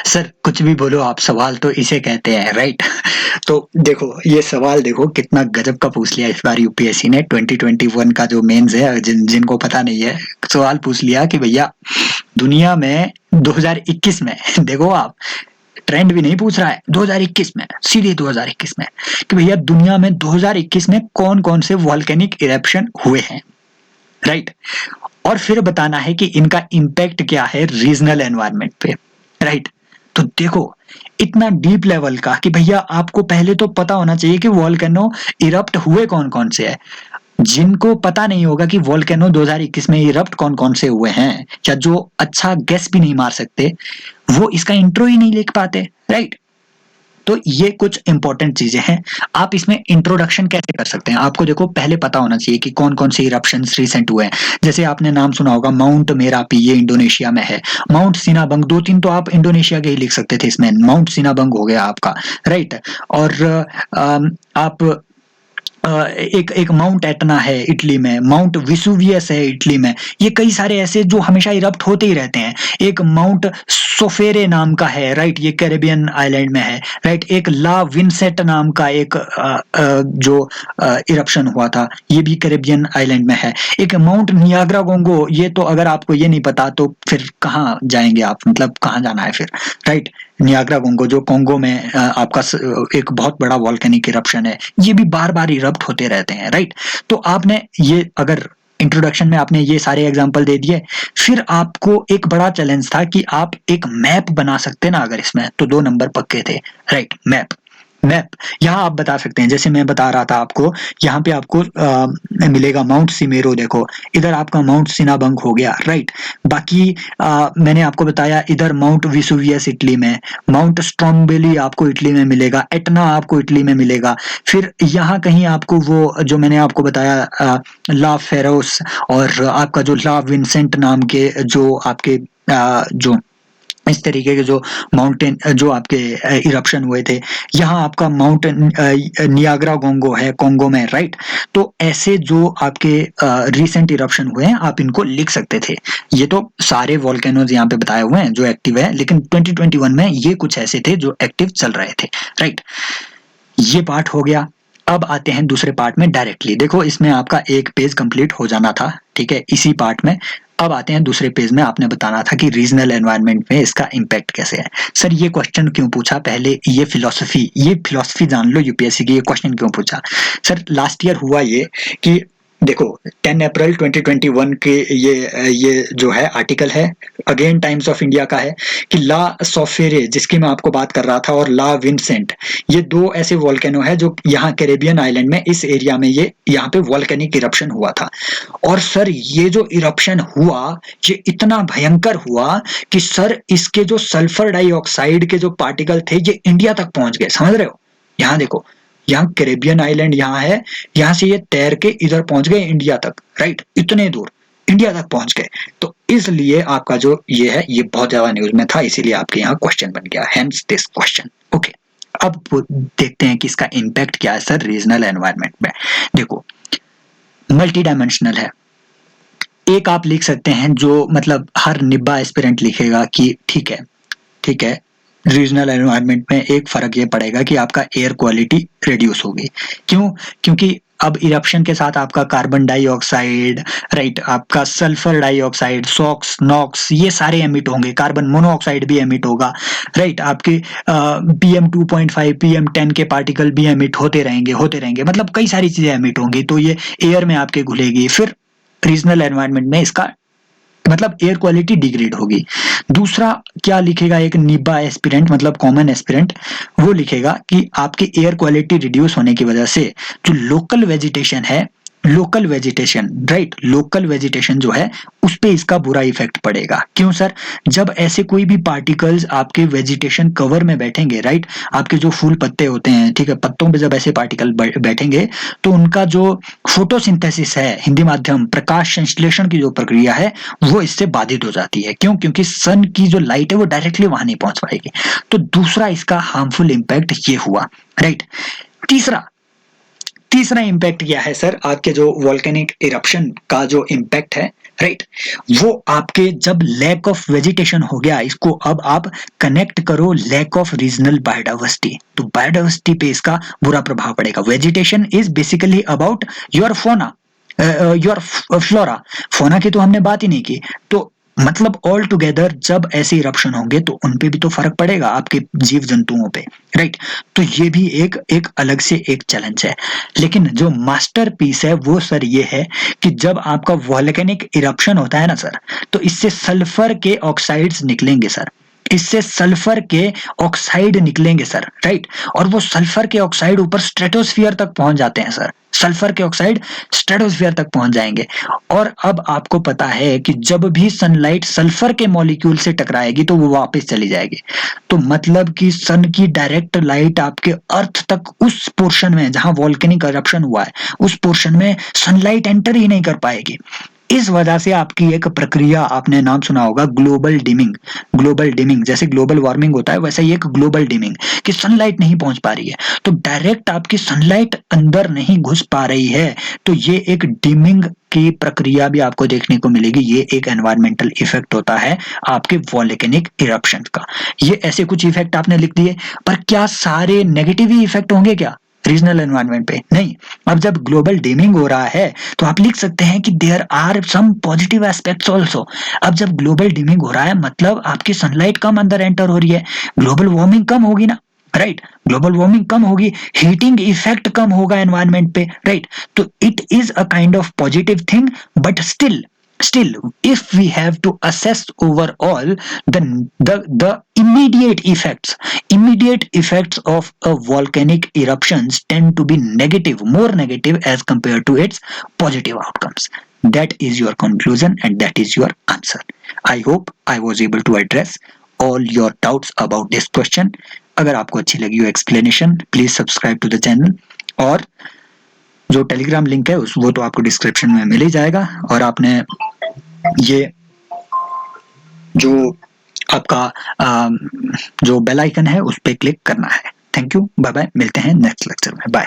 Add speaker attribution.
Speaker 1: Sir कुछ भी बोलो आप, सवाल तो इसे कहते हैं, राइट? तो देखो ये सवाल देखो कितना गजब का पूछ लिया इस बार यूपीएससी ने। 2021 का जो मेंस है, जिनको पता नहीं है, सवाल पूछ लिया कि भैया दुनिया में 2021 में देखो आप, ट्रेंड भी नहीं पूछ रहा है, 2021 में, सीधे 2021 में, कि भैया दुनिया में 2021 में कौन कौन से वॉल्केनिक इरप्शन हुए हैं, राइट? और फिर बताना है कि इनका इम्पैक्ट क्या है रीजनल एनवायरनमेंट पे, राइट? तो देखो इतना डीप लेवल का कि भैया आपको पहले तो पता होना चाहिए कि वॉल्केनो इरप्ट हुए कौन कौन से है। जिनको पता नहीं होगा कि वॉल्केनो 2021 में इरप्ट कौन कौन से हुए हैं, या जो अच्छा गेस भी नहीं मार सकते, वो इसका इंट्रो ही नहीं लिख पाते, राइट? तो ये कुछ इंपॉर्टेंट चीजें हैं। आप इसमें इंट्रोडक्शन कैसे कर सकते हैं? आपको देखो पहले पता होना चाहिए कि कौन कौन से इरप्शंस रिसेंट हुए हैं। जैसे आपने नाम सुना होगा माउंट मेरापी, ये इंडोनेशिया में है। माउंट सिनाबंग, दो तीन तो आप इंडोनेशिया के ही लिख सकते थे इसमें, माउंट सिनाबंग हो गया आपका, राइट? और आप एक एक माउंट एटना है इटली में, माउंट विसुवियस है इटली में। ये कई सारे ऐसे जो हमेशा इरप्ट होते ही रहते हैं। एक माउंट सोफेरे नाम का है, राइट? ये कैरेबियन आइलैंड में है, राइट? एक ला विंसेंट नाम का एक जो इरप्शन हुआ था, ये भी कैरेबियन आइलैंड में है। एक माउंट नियाग्रा गोंगो, ये तो अगर आपको ये नहीं पता तो फिर कहाँ जाएंगे आप, मतलब कहाँ जाना है फिर, राइट? नियाग्रा गोंगो जो कोंगो में आपका एक बहुत बड़ा वॉल्केनिक इरप्शन है, ये भी बार बार इरप्ट होते रहते हैं, राइट? तो आपने ये, अगर इंट्रोडक्शन में आपने ये सारे एग्जांपल दे दिए, फिर आपको एक बड़ा चैलेंज था कि आप एक मैप बना सकते ना अगर इसमें, तो 2 नंबर पक्के थे, राइट? मैप, मैप यहाँ आप बता सकते हैं। जैसे मैं बता रहा था आपको, यहाँ पे आपको मिलेगा माउंट सिमेरो, देखो इधर आपका माउंट सिनाबंग हो गया, राइट? बाकी मैंने आपको बताया इधर माउंट विसुवियस इटली में, माउंट स्ट्रोम्बोली आपको इटली में मिलेगा, एटना आपको इटली में मिलेगा। फिर यहाँ कहीं आपको वो जो मैंने आपको बताया ला फेरोस, और आपका जो ला विंसेंट नाम के जो आपके जो इस तरीके के जो माउंटेन जो आपके इरप्शन हुए थे, यहाँ आपका माउंट नियाग्रा गोंगो है कोंगो में, राइट? तो ऐसे जो आपके रिसेंट इरप्शन हुए हैं, आप इनको लिख सकते थे। ये तो सारे वॉल्केनोज यहाँ पे बताए हुए हैं जो एक्टिव है, लेकिन 2021 में ये कुछ ऐसे थे जो एक्टिव चल रहे थे, राइट? ये पार्ट हो गया। अब आते हैं दूसरे पार्ट में डायरेक्टली। देखो इसमें आपका एक पेज कंप्लीट हो जाना था, ठीक है, इसी पार्ट में। अब आते हैं दूसरे पेज में। आपने बताना था कि रीजनल एनवायरनमेंट में इसका इम्पैक्ट कैसे है। सर ये क्वेश्चन क्यों पूछा, पहले ये फिलोसफी जान लो यूपीएससी की। ये क्वेश्चन क्यों पूछा सर? लास्ट ईयर हुआ ये कि देखो 10 अप्रैल 2021 के ये जो है आर्टिकल है, अगेन टाइम्स ऑफ इंडिया का है, कि ला सोफेरे जिसकी मैं आपको बात कर रहा था और ला विंसेंट, ये दो ऐसे वॉल्केनो है जो यहाँ कैरेबियन आइलैंड में इस एरिया में ये यहाँ पे वॉल्केनिक इरप्शन हुआ था। और सर ये जो इरप्शन हुआ ये इतना भयंकर हुआ कि सर इसके जो सल्फर डाइऑक्साइड के जो पार्टिकल थे ये इंडिया तक पहुंच गए, समझ रहे हो? यहाँ देखो, यहाँ कैरेबियन आइलैंड यहाँ है, यहाँ से ये तैर के इधर पहुंच गए इंडिया तक, राइट? इतने दूर इंडिया तक पहुंच गए। तो इसलिए आपका जो ये है ये बहुत ज्यादा न्यूज में था, इसीलिए आपके यहाँ क्वेश्चन बन गया, हेंस दिस क्वेश्चन। ओके, अब देखते हैं कि इसका इम्पैक्ट क्या है सर रीजनल एनवायरनमेंट में। देखो मल्टी डायमेंशनल है। एक आप लिख सकते हैं जो मतलब हर निब्बा एस्पिरेंट लिखेगा कि ठीक है, ठीक है, रीजनल एनवायरनमेंट में एक फर्क ये पड़ेगा कि आपका एयर क्वालिटी रिड्यूस होगी। क्यों? क्योंकि अब इरप्शन के साथ आपका कार्बन डाइऑक्साइड, राइट, आपका सल्फर डाइऑक्साइड, सॉक्स, नॉक्स, ये सारे एमिट होंगे, कार्बन मोनोऑक्साइड भी एमिट होगा, राइट? आपके PM2.5 PM10 के पार्टिकल भी एमिट होते रहेंगे, मतलब कई सारी चीजें एमिट होंगी, तो ये एयर में आपके घुलेगी। फिर रीजनल एनवायरनमेंट में इसका मतलब एयर क्वालिटी डिग्रेड होगी। दूसरा क्या लिखेगा एक निब्बा एस्पिरेंट, मतलब कॉमन एस्पिरेंट, वो लिखेगा कि आपके एयर क्वालिटी रिड्यूस होने की वजह से जो लोकल वेजिटेशन है, local vegetation, right, local vegetation जो है उस पे इसका बुरा इफेक्ट पड़ेगा। क्यों सर? जब ऐसे कोई भी पार्टिकल्स आपके वेजिटेशन कवर में बैठेंगे, राइट, आपके जो फूल पत्ते होते हैं, ठीक है, पत्तों पे जब ऐसे पार्टिकल बैठेंगे तो उनका जो फोटोसिंथेसिस है, हिंदी माध्यम प्रकाश संश्लेषण की जो प्रक्रिया है, वो इससे बाधित हो जाती है। क्यों? क्योंकि सन की जो लाइट है वो डायरेक्टली वहां नहीं पहुंच पाएगी। तो दूसरा इसका हार्मफुल इम्पैक्ट ये हुआ, राइट? तीसरा इंपैक्ट क्या है सर? आपके जो वॉल्केनिक इरप्शन का जो इंपैक्ट है राइट। वो आपके जब लैक ऑफ वेजिटेशन हो गया, इसको अब आप कनेक्ट करो लैक ऑफ रीजनल बायोडाइवर्सिटी, तो बायोडाइवर्सिटी पे इसका बुरा प्रभाव पड़ेगा। Vegetation is basically about your फोना, योर फ्लोरा। फोना की तो हमने बात ही नहीं की। तो मतलब ऑल टुगेदर जब ऐसे इरप्शन होंगे तो उन पे भी तो फर्क पड़ेगा, आपके जीव जंतुओं पे, राइट। तो ये भी एक एक अलग से एक चैलेंज है। लेकिन जो मास्टर पीस है वो सर ये है कि जब आपका वॉल्केनिक इरप्शन होता है ना सर, तो इससे सल्फर के ऑक्साइड्स निकलेंगे सर, इससे सल्फर के ऑक्साइड निकलेंगे सर, राइट। और वो सल्फर के ऑक्साइड ऊपर स्ट्रेटोस्फियर तक पहुंच जाते हैं सर, सल्फर के ऑक्साइड स्ट्रेटोस्फियर तक पहुंच जाएंगे। और अब आपको पता है कि जब भी सनलाइट सल्फर के मॉलिक्यूल से टकराएगी तो वो वापस चली जाएगी। तो मतलब कि सन की डायरेक्ट लाइट आपके अर्थ तक, उस पोर्शन में जहां वॉल्केनिक इरप्शन हुआ है, उस पोर्शन में सनलाइट एंटर ही नहीं कर पाएगी। इस वजह से आपकी एक प्रक्रिया, आपने नाम सुना होगा ग्लोबल डिमिंग। ग्लोबल डिमिंग जैसे ग्लोबल वार्मिंग होता है, वैसे ही एक ग्लोबल डिमिंग, कि सनलाइट नहीं पहुंच पा रही है, तो डायरेक्ट आपकी सनलाइट अंदर नहीं घुस पा रही है, तो ये एक डिमिंग की प्रक्रिया भी आपको देखने को मिलेगी। ये एक एनवायरमेंटल इफेक्ट होता है आपके वॉल्केनिक इरप्शन का। ये ऐसे कुछ इफेक्ट आपने लिख दिए, पर क्या सारे नेगेटिव ही इफेक्ट होंगे क्या रीजनल एनवायरनमेंट पे? नहीं। अब जब ग्लोबल डिमिंग हो रहा है तो आप लिख सकते हैं कि there are some positive aspects also. अब जब ग्लोबल डिमिंग हो रहा है मतलब आपकी सनलाइट कम अंदर एंटर हो रही है, ग्लोबल वार्मिंग कम होगी ना, राइट। ग्लोबल वार्मिंग कम होगी, हीटिंग इफेक्ट कम होगा एनवायरनमेंट पे, राइट। तो it is a kind of positive thing, but still if we have to assess overall the immediate effects of a volcanic eruptions tend to be negative, more negative as compared to its positive outcomes. That is your conclusion and that is your answer. I hope I was able to address all your doubts about this question. अगर आपको अच्छी लगी हो explanation, please subscribe to the channel. और जो Telegram link है उस वो तो आपको डिस्क्रिप्शन में मिल ही जाएगा। और आपने ये जो आपका जो बेल आइकन है उस पर क्लिक करना है। थैंक यू, बाय बाय, मिलते हैं नेक्स्ट लेक्चर में, बाय।